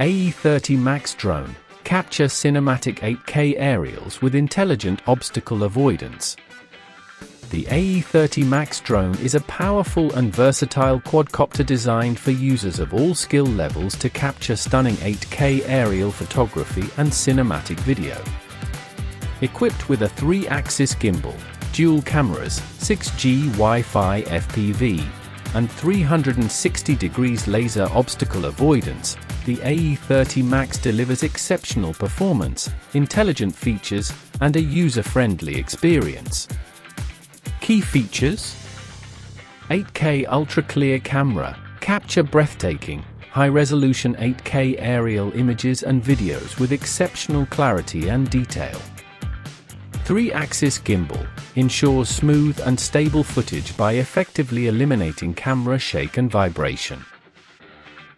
AE30 Max Drone. Capture cinematic 8K aerials with intelligent obstacle avoidance. The AE30 Max Drone is a powerful and versatile quadcopter designed for users of all skill levels to capture stunning 8K aerial photography and cinematic video. Equipped with a 3-axis gimbal, dual cameras, 6G Wi-Fi FPV, and 360 degrees laser obstacle avoidance, the AE30 Max delivers exceptional performance, intelligent features, and a user-friendly experience. Key features: 8K ultra-clear camera, capture breathtaking, high-resolution 8K aerial images and videos with exceptional clarity and detail. 3-axis gimbal, ensures smooth and stable footage by effectively eliminating camera shake and vibration.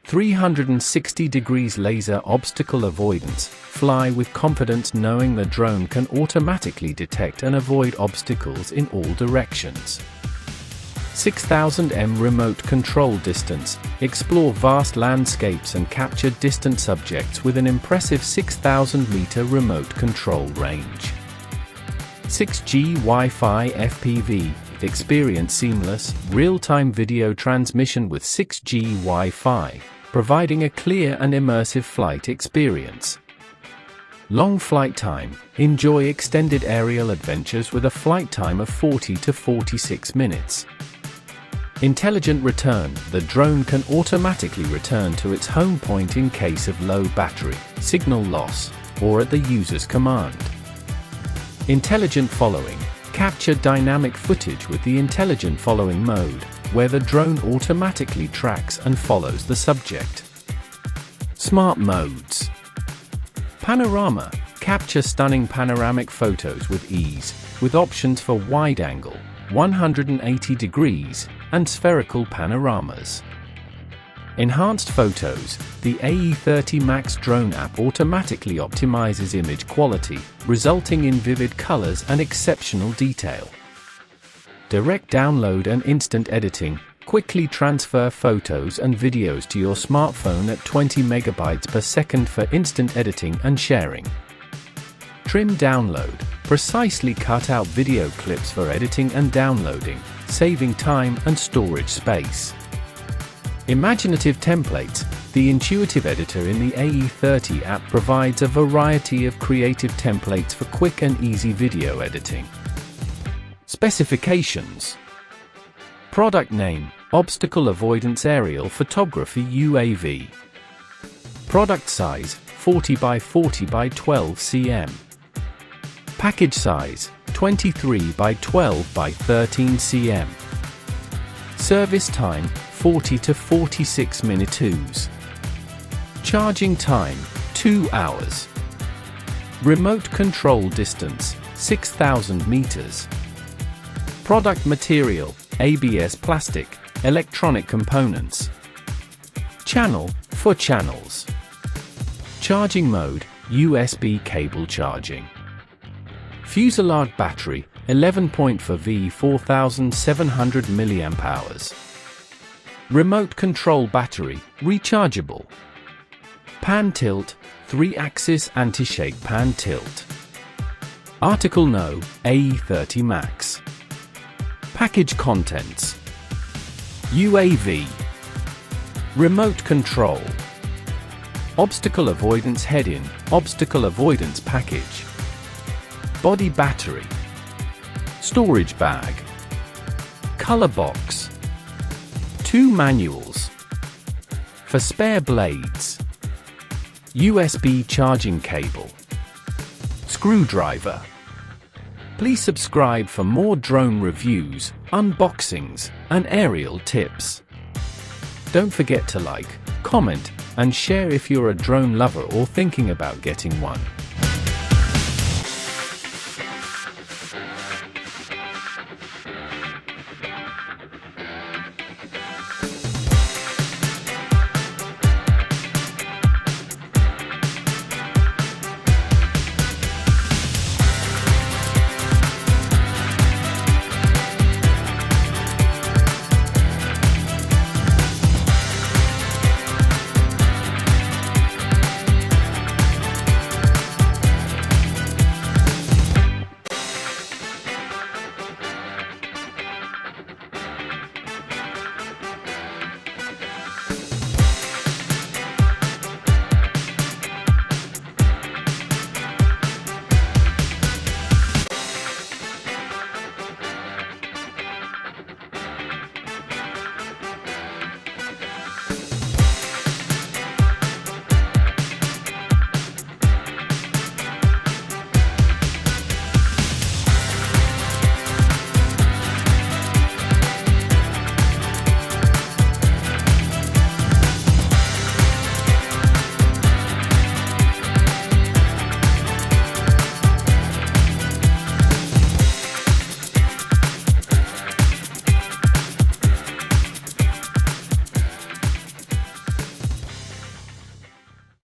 360 degrees laser obstacle avoidance, fly with confidence knowing the drone can automatically detect and avoid obstacles in all directions. 6000 m remote control distance, explore vast landscapes and capture distant subjects with an impressive 6000 meter remote control range. 6G Wi-Fi FPV, experience seamless, real-time video transmission with 6G Wi-Fi, providing a clear and immersive flight experience. Long flight time, enjoy extended aerial adventures with a flight time of 40 to 46 minutes. Intelligent return, the drone can automatically return to its home point in case of low battery, signal loss, or at the user's command. Intelligent following, capture dynamic footage with the intelligent following mode, where the drone automatically tracks and follows the subject. Smart modes. Panorama, capture stunning panoramic photos with ease, with options for wide-angle, 180 degrees, and spherical panoramas. Enhanced photos, the AE30 Max Drone app automatically optimizes image quality, resulting in vivid colors and exceptional detail. Direct download and instant editing, quickly transfer photos and videos to your smartphone at 20 megabytes per second for instant editing and sharing. Trim download, precisely cut out video clips for editing and downloading, saving time and storage space. Imaginative templates, the intuitive editor in the AE30 app provides a variety of creative templates for quick and easy video editing. Specifications. Product name, Obstacle Avoidance Aerial Photography UAV. Product size, 40 by 40 by 12 cm. Package size, 23 by 12 by 13 cm. Service time, 40 to 46 minutes. Charging time, 2 hours. Remote control distance, 6,000 meters. Product material, ABS plastic, electronic components. Channel, for channels. Charging mode, USB cable charging. Fuselage battery, 11.4V 4700 mAh. Remote control battery, rechargeable. Pan tilt, 3-axis anti-shake pan tilt. Article No, AE30 Max. Package contents. UAV. Remote control. Obstacle avoidance head-in, obstacle avoidance package. Body battery. Storage bag. Color box. 2 manuals. For spare blades. USB charging cable. Screwdriver. Please subscribe for more drone reviews, unboxings, and aerial tips. Don't forget to like, comment, and share if you're a drone lover or thinking about getting one.